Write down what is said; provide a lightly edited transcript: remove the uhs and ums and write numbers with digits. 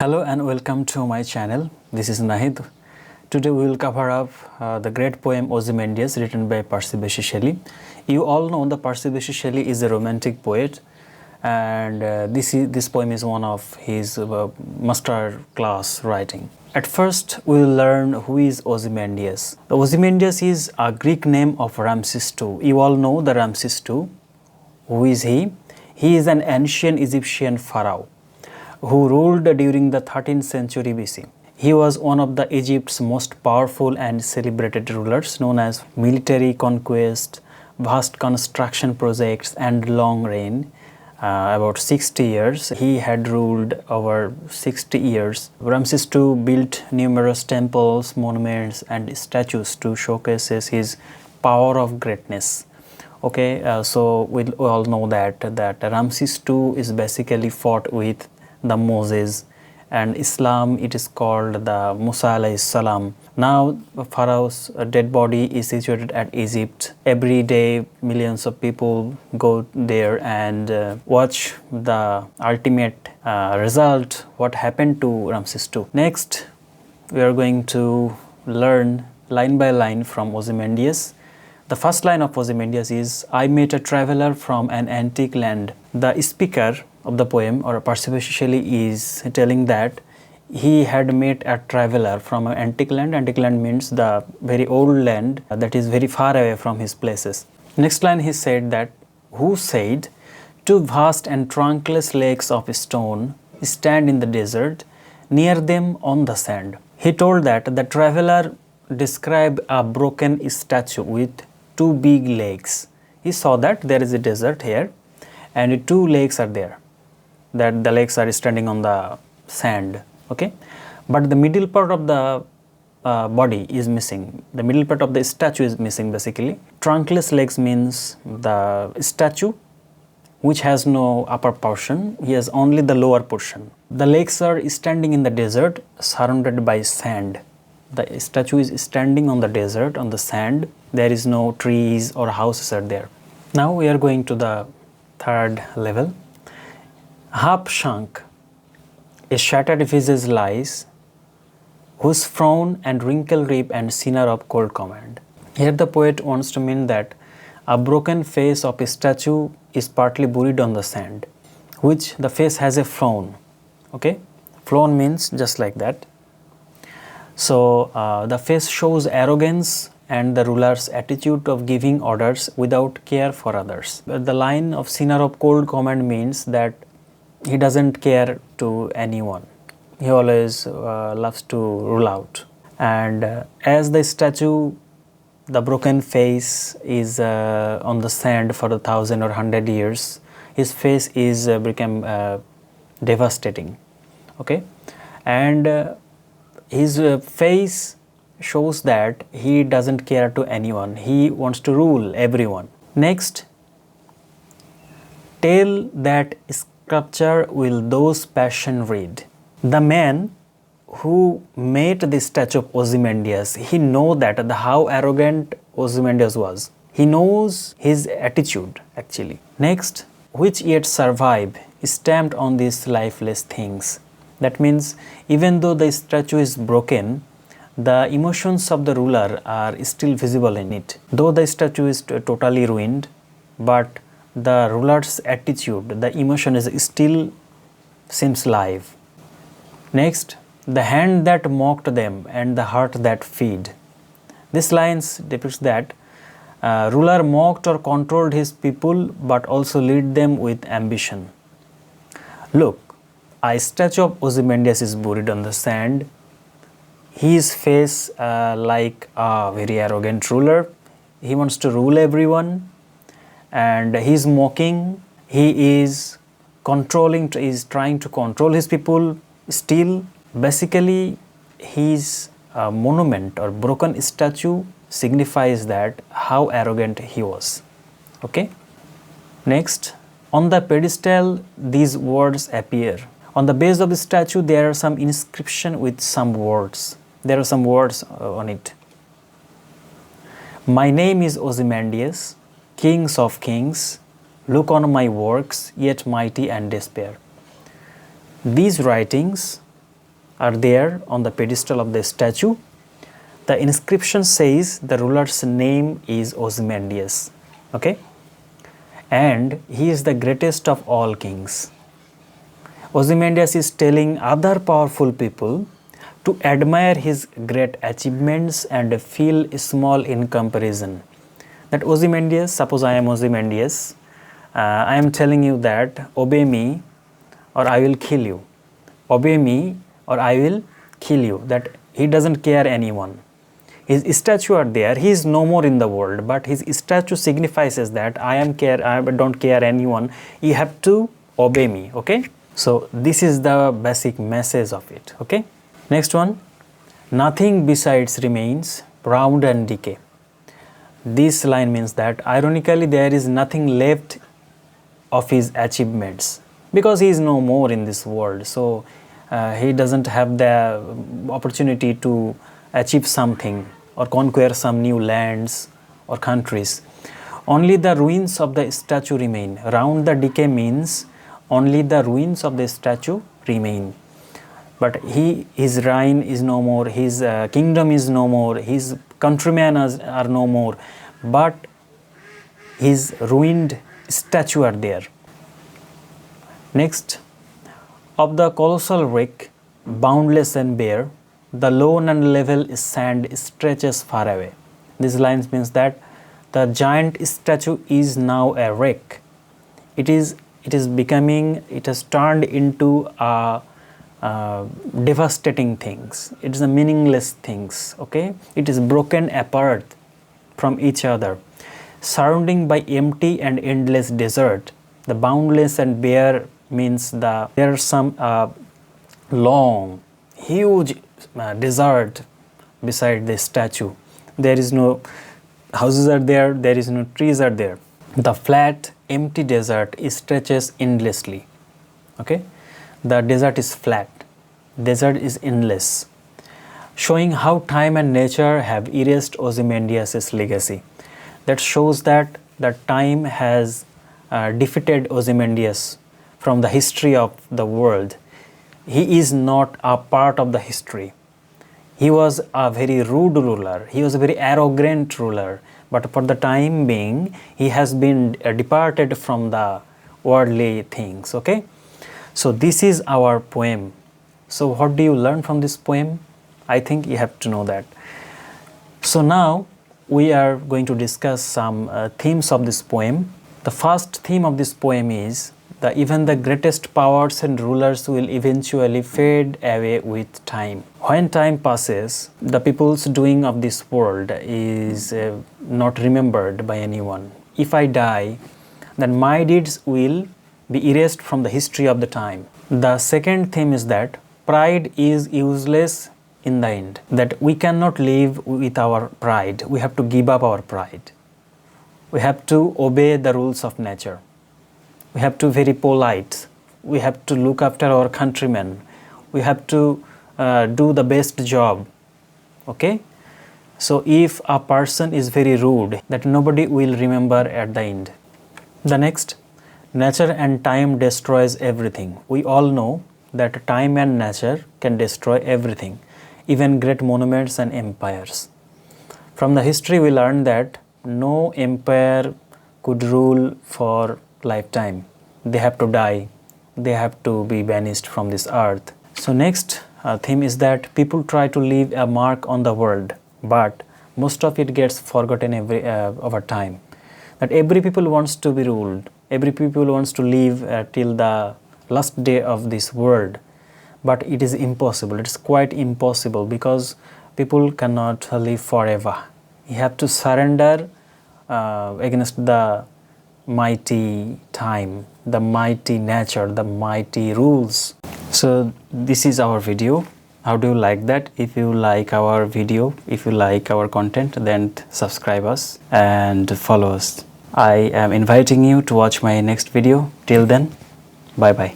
Hello and welcome to my channel. This is Nahid. Today we will cover up the great poem Ozymandias written by Percy Bysshe Shelley. You all know that Percy Bysshe Shelley is a romantic poet, and this poem is one of his master class writing. At first we will learn who is Ozymandias. The Ozymandias is a Greek name of Ramses II. You all know the Ramses II. Who is he? He is an ancient Egyptian pharaoh who ruled during the 13th century BC. He was one of the Egypt's most powerful and celebrated rulers, known as military conquest, vast construction projects, and long reign. About 60 years. He had ruled over 60 years. Ramses II built numerous temples, monuments, and statues to showcase his power of greatness. Okay, so we all know that Ramses II is basically fought with the Moses, and Islam it is called the Musa alayhi salam. Now Pharaoh's dead body is situated at Egypt. Every day millions of people go there and watch the ultimate result, what happened to Ramses II. Next we are going to learn line by line from Ozymandias. The first line of Ozymandias is, I met a traveler from an antique land. The speaker of the poem, or Percy Bysshe Shelley, is telling that he had met a traveler from an antique land. Antique land means the very old land that is very far away from his places. Next line he said that, who said, two vast and trunkless lakes of stone stand in the desert, near them on the sand. He told that the traveler described a broken statue with two big lakes. He saw that there is a desert here and two lakes are there, that the lakes are standing on the sand. Okay, but the middle part of the body is missing. The middle part of the statue is missing basically. Trunkless legs means the statue which has no upper portion, he has only the lower portion. The legs are standing in the desert surrounded by sand. The statue is standing on the desert, on the sand. There is no trees or houses are there. Now we are going to the third level. Half sunk, a shattered visage lies, whose frown and wrinkle rip and sinner of cold command. Here the poet wants to mean that a broken face of a statue is partly buried on the sand, which the face has a frown. Okay, frown means just like that. So the face shows arrogance and the ruler's attitude of giving orders without care for others. The line of sinner of cold command means that he doesn't care to anyone. He always loves to rule out. And as the statue, the broken face is on the sand for 1,000 or 100 years, his face is become devastating. Okay, and his face shows that he doesn't care to anyone. He wants to rule everyone. Next, tell that sculpture will those passion read. The man who made the statue of Ozymandias, he know that how arrogant Ozymandias was. He knows his attitude actually. Next, which yet survive, stamped on these lifeless things. That means even though the statue is broken, the emotions of the ruler are still visible in it. Though the statue is totally ruined, but the ruler's attitude, the emotion is still seems live. Next, the hand that mocked them and the heart that feed. This lines depicts that ruler mocked or controlled his people but also led them with ambition. Look, a statue of Ozymandias is buried on the sand. His face like a very arrogant ruler. He wants to rule everyone and he is mocking. He is controlling, is trying to control his people still. Basically, his monument or broken statue signifies that how arrogant he was. Okay. Next, on the pedestal these words appear. On the base of the statue there are some inscription with some words. There are some words on it. My name is Ozymandias, kings of kings, look on my works, yet mighty and despair. These writings are there on the pedestal of the statue. The inscription says the ruler's name is Ozymandias, okay, and he is the greatest of all kings. Ozymandias is telling other powerful people to admire his great achievements and feel small in comparison. That Ozymandias, suppose I am Ozymandias, I am telling you that obey me or I will kill you. Obey me or I will kill you. That he doesn't care anyone. His statue are there. He is no more in the world, but his statue signifies that I don't care anyone. You have to obey me. Okay. So this is the basic message of it. Okay. Next one. Nothing besides remains, round and decay. This line means that ironically there is nothing left of his achievements because he is no more in this world. So he doesn't have the opportunity to achieve something or conquer some new lands or countries. Only the ruins of the statue remain. Round the decay means only the ruins of the statue remain. But his reign is no more, his kingdom is no more, his countrymen are no more, but his ruined statue are there. Next, of the colossal wreck, boundless and bare, the lone and level sand stretches far away. This line means that the giant statue is now a wreck. It has turned into a devastating things. It is a meaningless things. Okay, it is broken apart from each other, surrounding by empty and endless desert. The boundless and bare means there are some long, huge desert beside the statue. There is no houses are there. There is no trees are there. The flat, empty desert stretches endlessly. Okay. The desert is flat, desert is endless, showing how time and nature have erased Ozymandias' legacy. That shows that the time has defeated Ozymandias from the history of the world. He is not a part of the history. He was a very rude ruler, he was a very arrogant ruler, but for the time being, he has been departed from the worldly things. Okay. So this is our poem. So what do you learn from this poem? I think you have to know that. So now we are going to discuss some themes of this poem. The first theme of this poem is that even the greatest powers and rulers will eventually fade away with time. When time passes, the people's doing of this world is not remembered by anyone. If I die, then my deeds will be erased from the history of the time. The second theme is that pride is useless in the end. That we cannot live with our pride. We have to give up our pride. We have to obey the rules of nature. We have to be very polite. We have to look after our countrymen. We have to do the best job. Okay? So if a person is very rude, that nobody will remember at the end. The next, nature and time destroys everything. We all know that time and nature can destroy everything, even great monuments and empires. From the history we learn that no empire could rule for lifetime. They have to die. They have to be banished from this earth. So next theme is that people try to leave a mark on the world, but most of it gets forgotten over time. That every people wants to be ruled. Every people wants to live till the last day of this world, but it is impossible. It is quite impossible because people cannot live forever. You have to surrender against the mighty time, the mighty nature, the mighty rules. So this is our video. How do you like that? If you like our video, if you like our content, then subscribe us and follow us. I am inviting you to watch my next video. Till then, bye bye.